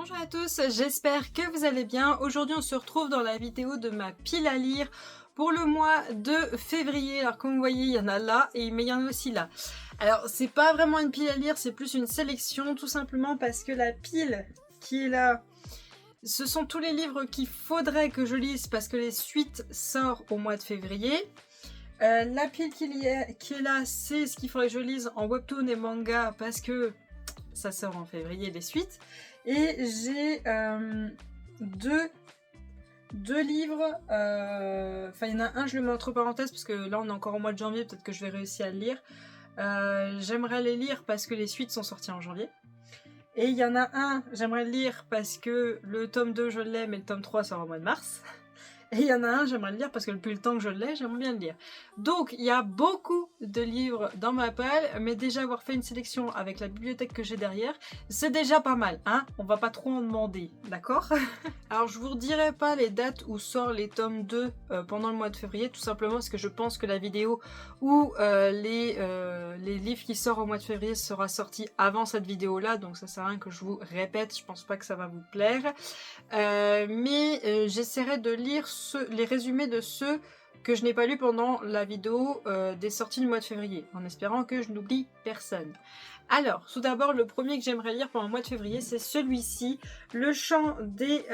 Bonjour à tous, j'espère que vous allez bien. Aujourd'hui on se retrouve dans la vidéo de ma pile à lire pour le mois de février. Alors comme vous voyez il y en a là, mais il y en a aussi là. Alors c'est pas vraiment une pile à lire, c'est plus une sélection tout simplement parce que la pile qui est là, ce sont tous les livres qu'il faudrait que je lise parce que les suites sortent au mois de février. La pile qui est là, c'est ce qu'il faudrait que je lise en webtoon et manga parce que ça sort en février les suites. Et j'ai deux livres, enfin il y en a un, je le mets entre parenthèses parce que là on est encore au mois de janvier, peut-être que je vais réussir à le lire. J'aimerais les lire parce que les suites sont sorties en janvier. Et il y en a un, j'aimerais le lire parce que le tome 2 je l'ai, mais le tome 3 sort au mois de mars. Et il y en a un, j'aimerais le lire parce que depuis le temps que je l'ai, j'aimerais bien le lire. Donc, il y a beaucoup de livres dans ma palle, mais déjà avoir fait une sélection avec la bibliothèque que j'ai derrière, c'est déjà pas mal, hein. On va pas trop en demander, d'accord? Alors, je vous redirai pas les dates où sort les tomes 2 pendant le mois de février, tout simplement parce que je pense que la vidéo où les livres qui sortent au mois de février sera sortie avant cette vidéo-là, donc ça sert à rien que je vous répète, je pense pas que ça va vous plaire. Mais j'essaierai de lire les résumés de ceux que je n'ai pas lus pendant la vidéo des sorties du mois de février, en espérant que je n'oublie personne. Alors, tout d'abord, le premier que j'aimerais lire pendant le mois de février, c'est celui-ci, Le Chant des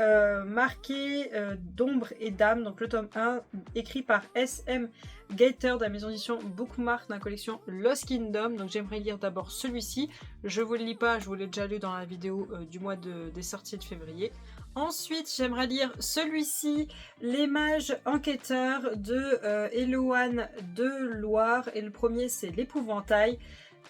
marqués d'ombre et d'âme, donc le tome 1, écrit par S.M. Gaither de la maison d'édition Bookmark dans la collection Lost Kingdom. Donc j'aimerais lire d'abord celui-ci. Je vous le lis pas, je vous l'ai déjà lu dans la vidéo du mois des sorties de février. Ensuite, j'aimerais lire celui-ci, Les Mages Enquêteurs de Eloane de Loire. Et le premier, c'est L'Épouvantail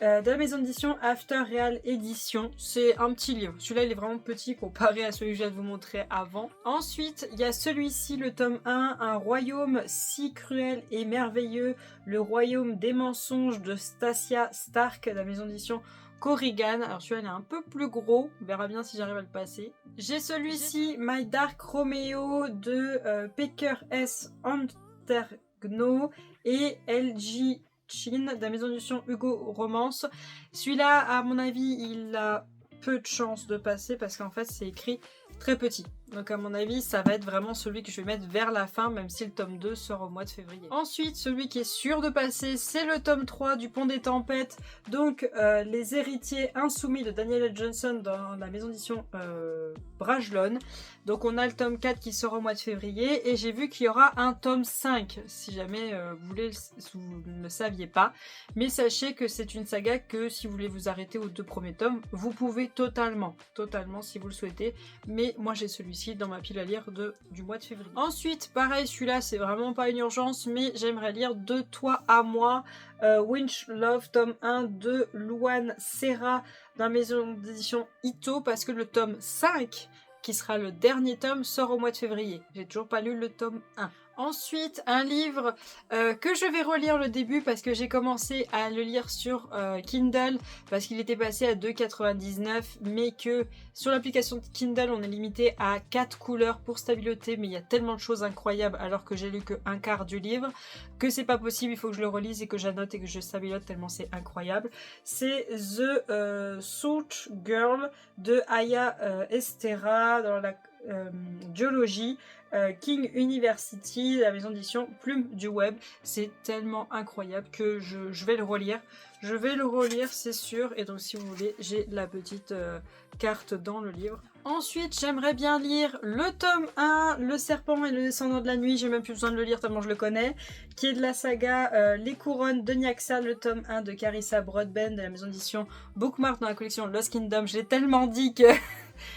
de la maison d'édition After Real Edition. C'est un petit livre. Celui-là, il est vraiment petit comparé à celui que je viens de vous montrer avant. Ensuite, il y a celui-ci, le tome 1, Un royaume si cruel et merveilleux, le royaume des mensonges de Stasia Stark de la maison d'édition Corrigan. Alors celui-là il est un peu plus gros, on verra bien si j'arrive à le passer. J'ai celui-ci, My Dark Romeo de Pecker S. Antergno et LG Chin de la maison d'édition Hugo Romance. Celui-là, à mon avis, il a peu de chances de passer parce qu'en fait c'est écrit très petit. Donc à mon avis ça va être vraiment celui que je vais mettre vers la fin, même si le tome 2 sort au mois de février. Ensuite, celui qui est sûr de passer, c'est le tome 3 du Pont des Tempêtes, donc Les Héritiers Insoumis de Daniela Johnson dans la maison d'édition Brajlon. Donc on a le tome 4 qui sort au mois de février et j'ai vu qu'il y aura un tome 5 si jamais vous ne le saviez pas. Mais sachez que c'est une saga que si vous voulez vous arrêter aux 2 premiers tomes, vous pouvez totalement si vous le souhaitez. Mais moi j'ai celui-ci dans ma pile à lire du mois de février. Ensuite, pareil, celui-là c'est vraiment pas une urgence, mais j'aimerais lire De toi à moi, Winch Love tome 1 de Luan Serra dans la maison d'édition Ito, parce que le tome 5 qui sera le dernier tome sort au mois de février. J'ai toujours pas lu le tome 1. Ensuite, un livre que je vais relire le début parce que j'ai commencé à le lire sur Kindle parce qu'il était passé à 2,99 mais que sur l'application de Kindle on est limité à 4 couleurs pour stabiloter, mais il y a tellement de choses incroyables alors que j'ai lu que un quart du livre que c'est pas possible, il faut que je le relise et que j'annote et que je stabilote tellement c'est incroyable. C'est The Salt Girl de Aya Estera dans la Geologie. King University, la maison d'édition Plume du Web. C'est tellement incroyable que je vais le relire. Je vais le relire, c'est sûr. Et donc, si vous voulez, j'ai la petite carte dans le livre. Ensuite, j'aimerais bien lire le tome 1, Le Serpent et le Descendant de la Nuit. J'ai même plus besoin de le lire tellement je le connais. Qui est de la saga Les Couronnes de Niaxa, le tome 1 de Carissa Broadbent de la maison d'édition Bookmark dans la collection Lost Kingdom. Je l'ai tellement dit que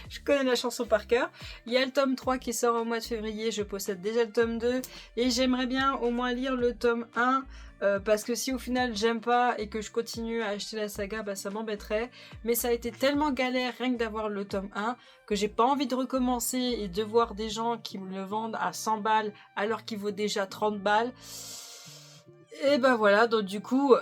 je connais la chanson par cœur. Il y a le tome 3 qui sort au mois de février. Je possède déjà le tome 2. Et j'aimerais bien au moins lire le tome 1. Parce que si au final j'aime pas et que je continue à acheter la saga, bah ça m'embêterait. Mais ça a été tellement galère rien que d'avoir le tome 1 que j'ai pas envie de recommencer et de voir des gens qui me le vendent à 100 balles alors qu'il vaut déjà 30 balles. Et bah voilà, donc du coup,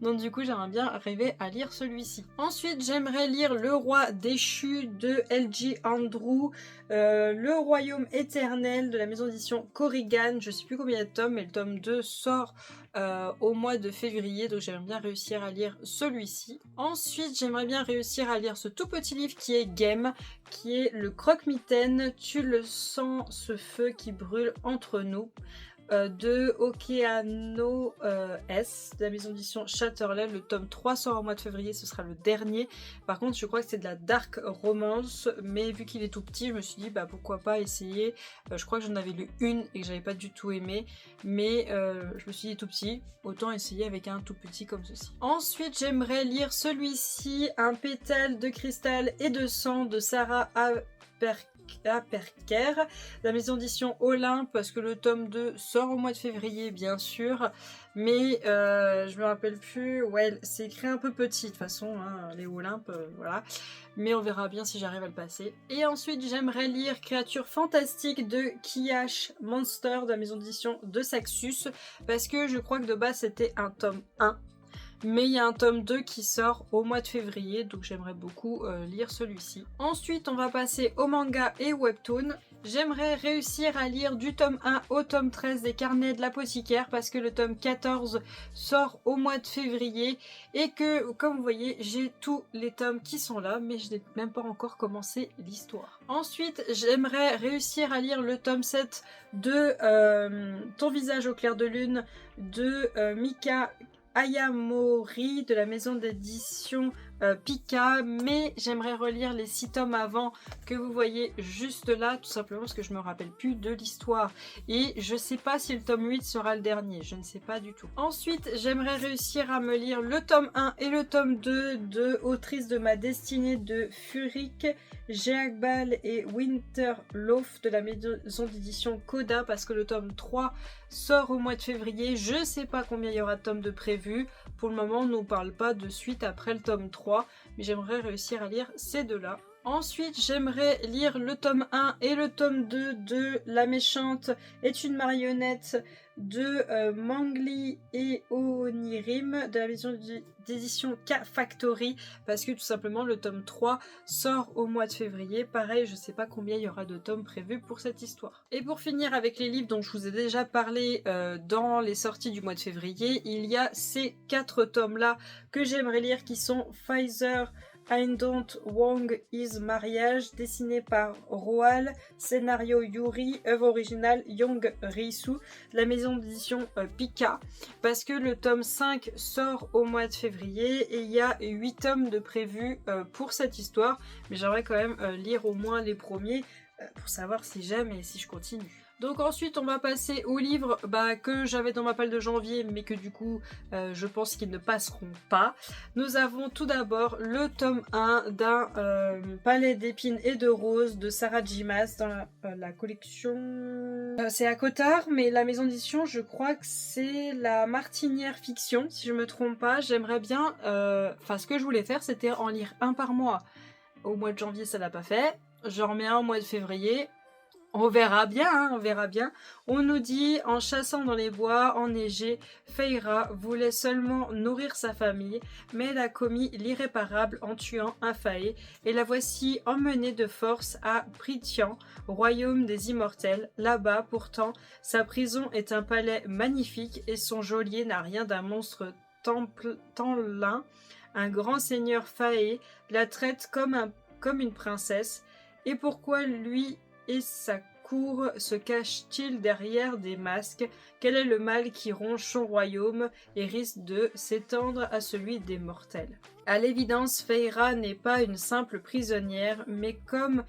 j'aimerais bien arriver à lire celui-ci. Ensuite, j'aimerais lire Le Roi déchu de L.J. Andrew, Le Royaume éternel de la maison d'édition Corrigan. Je sais plus combien il y a de tomes, mais le tome 2 sort au mois de février, donc j'aimerais bien réussir à lire celui-ci. Ensuite, j'aimerais bien réussir à lire ce tout petit livre qui est Game, qui est Le Croque-Mitaine, tu le sens, ce feu qui brûle entre nous. De Okeano S, de la maison d'édition Chatterley. Le tome 3 sort au mois de février, ce sera le dernier. Par contre, je crois que c'est de la dark romance, mais vu qu'il est tout petit, je me suis dit bah pourquoi pas essayer. Je crois que j'en avais lu une et que j'avais pas du tout aimé, mais je me suis dit tout petit, autant essayer avec un tout petit comme ceci. Ensuite, j'aimerais lire celui-ci, Un pétale de cristal et de sang de Sarah Perker, la maison d'édition Olympe, parce que le tome 2 sort au mois de février bien sûr, mais je me rappelle plus, ouais c'est écrit un peu petit de toute façon, hein, les Olympe, voilà, mais on verra bien si j'arrive à le passer. Et ensuite j'aimerais lire Créatures fantastiques de Kiash Monster de la maison d'édition de Saxus, parce que je crois que de base c'était un tome 1, mais il y a un tome 2 qui sort au mois de février, donc j'aimerais beaucoup lire celui-ci. Ensuite, on va passer au manga et webtoon. J'aimerais réussir à lire du tome 1 au tome 13 des Carnets de l'apothicaire, parce que le tome 14 sort au mois de février, et que, comme vous voyez, j'ai tous les tomes qui sont là, mais je n'ai même pas encore commencé l'histoire. Ensuite, j'aimerais réussir à lire le tome 7 de Ton visage au clair de lune, de Mika Ayamori de la maison d'édition Pika, mais j'aimerais relire les 6 tomes avant que vous voyez juste là, tout simplement parce que je me rappelle plus de l'histoire et je sais pas si le tome 8 sera le dernier, je ne sais pas du tout. Ensuite, j'aimerais réussir à me lire le tome 1 et le tome 2 de Autrice de ma destinée de Furik, Jeagbal et Winterloaf de la maison d'édition Coda, parce que le tome 3 sort au mois de février. Je sais pas combien il y aura de tomes de prévus. Pour le moment, on ne nous parle pas de suite après le tome 3, mais j'aimerais réussir à lire ces deux-là. Ensuite, j'aimerais lire le tome 1 et le tome 2 de La méchante est une marionnette de Mangli et Onirim de la maison d'édition K-Factory, parce que tout simplement le tome 3 sort au mois de février. Pareil, je sais pas combien il y aura de tomes prévus pour cette histoire. Et pour finir avec les livres dont je vous ai déjà parlé dans les sorties du mois de février, il y a ces 4 tomes là que j'aimerais lire qui sont Pfizer I Don't Wong Is Mariage, dessiné par Roal, scénario Yuri, œuvre originale Young Risu, la maison d'édition Pika, parce que le tome 5 sort au mois de février et il y a 8 tomes de prévus pour cette histoire, mais j'aimerais quand même lire au moins les premiers pour savoir si j'aime et si je continue. Donc ensuite on va passer aux livres que j'avais dans ma palle de janvier mais que du coup je pense qu'ils ne passeront pas. Nous avons tout d'abord le tome 1 d'un palais d'épines et de roses de Sarah Jimas dans la collection... c'est à Cotard, mais la maison d'édition je crois que c'est la Martinière Fiction si je me trompe pas. J'aimerais bien... ce que je voulais faire c'était en lire un par mois. Au mois de janvier ça l'a pas fait. Je remets un au mois de février. On verra bien, hein, on verra bien. On nous dit, en chassant dans les bois enneigés, Feyra voulait seulement nourrir sa famille, mais elle a commis l'irréparable en tuant un Faé, et la voici emmenée de force à Prythian, royaume des immortels. Là-bas, pourtant, sa prison est un palais magnifique, et son geôlier n'a rien d'un monstre templin. Un grand seigneur Faé la traite comme une princesse. Et pourquoi lui et sa cour se cache-t-il derrière des masques? Quel est le mal qui ronge son royaume et risque de s'étendre à celui des mortels? À l'évidence, Feyra n'est pas une simple prisonnière, mais comme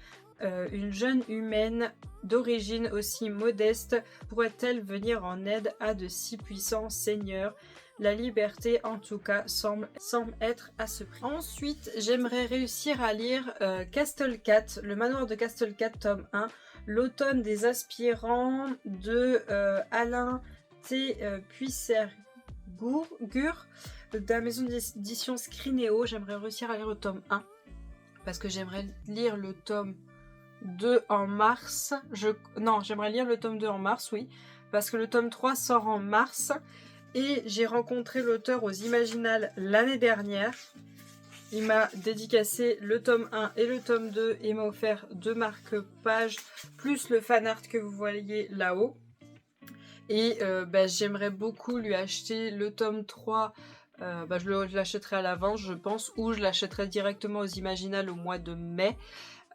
une jeune humaine d'origine aussi modeste, pourrait-elle venir en aide à de si puissants seigneurs? La liberté, en tout cas, semble être à ce prix. Ensuite, j'aimerais réussir à lire Castlecat, le manoir de Castlecat, tome 1, l'automne des aspirants de Alain T. Puissergur, de la maison d'édition Scrinéo. J'aimerais réussir à lire le tome 1, parce que j'aimerais lire le tome 2 en mars. Non, j'aimerais lire le tome 2 en mars, oui, parce que le tome 3 sort en mars. Et j'ai rencontré l'auteur aux Imaginales l'année dernière. Il m'a dédicacé le tome 1 et le tome 2 et m'a offert 2 marque-pages plus le fan art que vous voyez là-haut. Et j'aimerais beaucoup lui acheter le tome 3. Je l'achèterai à l'avance, je pense, ou je l'achèterai directement aux Imaginales au mois de mai.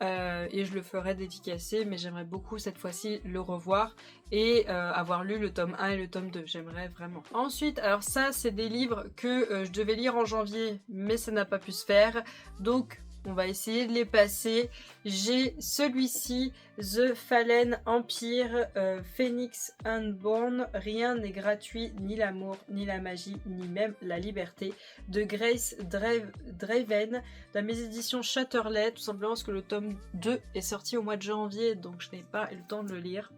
Et je le ferai dédicacer, mais j'aimerais beaucoup cette fois-ci le revoir et avoir lu le tome 1 et le tome 2, j'aimerais vraiment. Ensuite, alors ça c'est des livres que je devais lire en janvier, mais ça n'a pas pu se faire, donc on va essayer de les passer. J'ai celui-ci, The Fallen Empire, Phoenix Unborn, rien n'est gratuit, ni l'amour, ni la magie, ni même la liberté, de Grace Draven, dans mes éditions Chatterley, tout simplement parce que le tome 2 est sorti au mois de janvier, donc je n'ai pas eu le temps de le lire.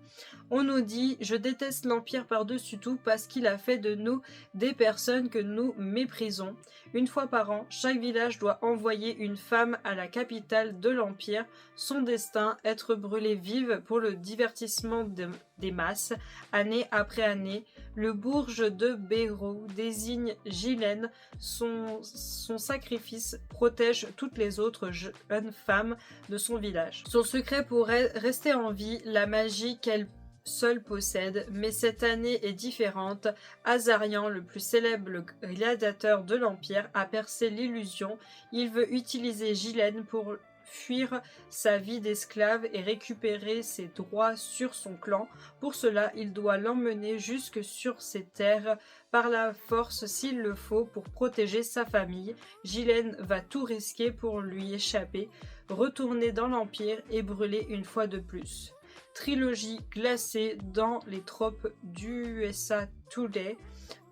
On nous dit « Je déteste l'Empire par-dessus tout parce qu'il a fait de nous des personnes que nous méprisons. Une fois par an, chaque village doit envoyer une femme à la capitale de l'Empire. Son destin, être brûlée vive pour le divertissement des masses. Année après année, le bourge de Béraud désigne Ghislaine. Son sacrifice protège toutes les autres jeunes femmes de son village. Son secret pourrait rester en vie, la magie qu'elle seule possède, mais cette année est différente. Azarian, le plus célèbre gladiateur de l'Empire, a percé l'illusion. Il veut utiliser Ghislaine pour fuir sa vie d'esclave et récupérer ses droits sur son clan. Pour cela, il doit l'emmener jusque sur ses terres par la force s'il le faut pour protéger sa famille. Ghislaine va tout risquer pour lui échapper, retourner dans l'Empire et brûler une fois de plus. Trilogie glacée dans les tropes d'USA Today.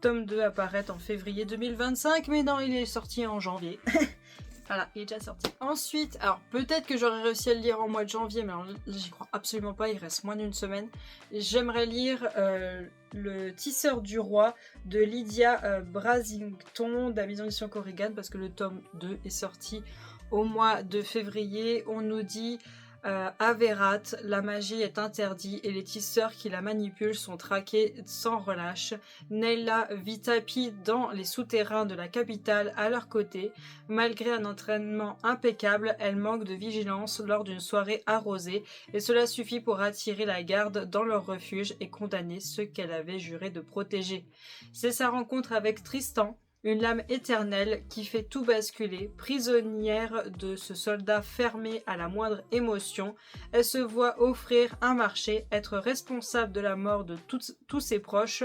Tome 2 apparaît en février 2025, mais non, il est sorti en janvier. Voilà, il est déjà sorti. Ensuite, alors peut-être que j'aurais réussi à le lire en mois de janvier, mais alors, j'y crois absolument pas, il reste moins d'une semaine. J'aimerais lire Le Tisseur du Roi de Lydia Brasington de la maison d'édition Corrigan, parce que le tome 2 est sorti au mois de février. On nous dit... Averat, la magie est interdite et les tisseurs qui la manipulent sont traqués sans relâche. Neyla vit tapie dans les souterrains de la capitale à leur côté. Malgré un entraînement impeccable, elle manque de vigilance lors d'une soirée arrosée et cela suffit pour attirer la garde dans leur refuge et condamner ceux qu'elle avait juré de protéger. C'est sa rencontre avec Tristan, une lame éternelle qui fait tout basculer. Prisonnière de ce soldat fermé à la moindre émotion, elle se voit offrir un marché, être responsable de la mort de tous ses proches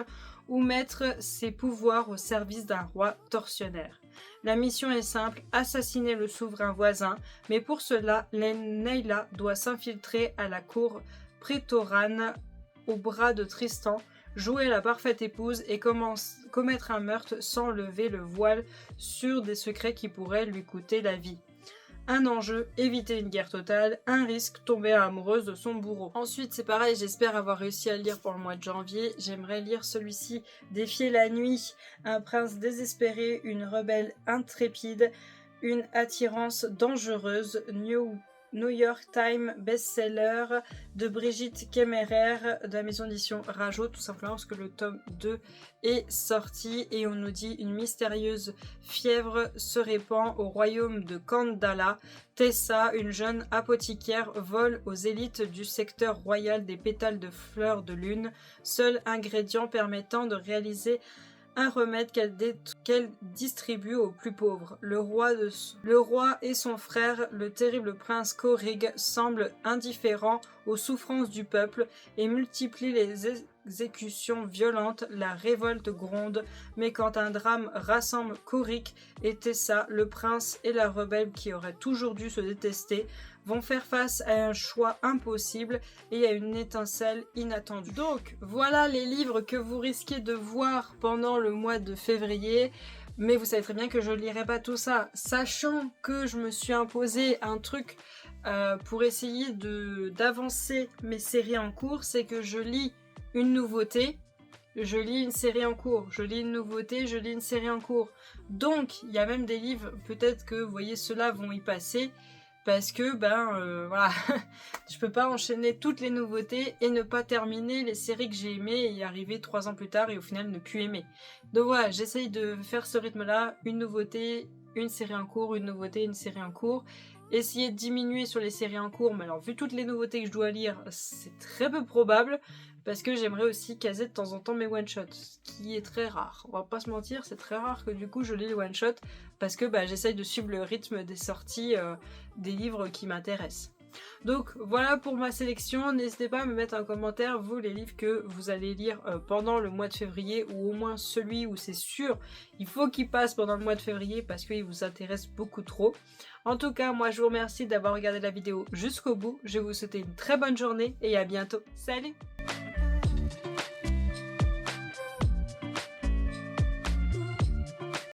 ou mettre ses pouvoirs au service d'un roi tortionnaire. La mission est simple, assassiner le souverain voisin, mais pour cela, Neyla doit s'infiltrer à la cour prétorane au bras de Tristan, jouer la parfaite épouse et commettre un meurtre sans lever le voile sur des secrets qui pourraient lui coûter la vie. Un enjeu, éviter une guerre totale, un risque, tomber amoureuse de son bourreau. Ensuite, c'est pareil, j'espère avoir réussi à le lire pour le mois de janvier. J'aimerais lire celui-ci, Défier la nuit, un prince désespéré, une rebelle intrépide, une attirance dangereuse, New York Times best-seller de Brigitte Kemmerer de la maison d'édition Rajo, tout simplement parce que le tome 2 est sorti et on nous dit une mystérieuse fièvre se répand au royaume de Kandala. Tessa, une jeune apothicaire, vole aux élites du secteur royal des pétales de fleurs de lune, seul ingrédient permettant de réaliser un remède qu'elle distribue aux plus pauvres. Le roi et son frère, le terrible prince Korig, semblent indifférents aux souffrances du peuple et multiplient les exécutions violentes. La révolte gronde, mais quand un drame rassemble Korig et Tessa, le prince et la rebelle qui auraient toujours dû se détester, vont faire face à un choix impossible et à une étincelle inattendue. Donc, voilà les livres que vous risquez de voir pendant le mois de février. Mais vous savez très bien que je ne lirai pas tout ça. Sachant que je me suis imposé un truc pour essayer d'avancer mes séries en cours, c'est que je lis une nouveauté, je lis une série en cours, je lis une nouveauté, je lis une série en cours. Donc, il y a même des livres, peut-être que, vous voyez, ceux-là vont y passer, parce que voilà, je peux pas enchaîner toutes les nouveautés et ne pas terminer les séries que j'ai aimées et y arriver 3 ans plus tard et au final ne plus aimer. Donc voilà, j'essaye de faire ce rythme-là, une nouveauté, une série en cours, une nouveauté, une série en cours. Essayer de diminuer sur les séries en cours, mais alors vu toutes les nouveautés que je dois lire, c'est très peu probable, parce que j'aimerais aussi caser de temps en temps mes one-shots, ce qui est très rare. On va pas se mentir, c'est très rare que du coup je lis les one-shots, parce que j'essaye de suivre le rythme des sorties des livres qui m'intéressent. Donc voilà pour ma sélection, n'hésitez pas à me mettre en commentaire vous les livres que vous allez lire pendant le mois de février, ou au moins celui où c'est sûr il faut qu'il passe pendant le mois de février parce qu'il vous intéresse beaucoup trop. En tout cas, moi je vous remercie d'avoir regardé la vidéo jusqu'au bout, je vais vous souhaiter une très bonne journée et à bientôt, salut!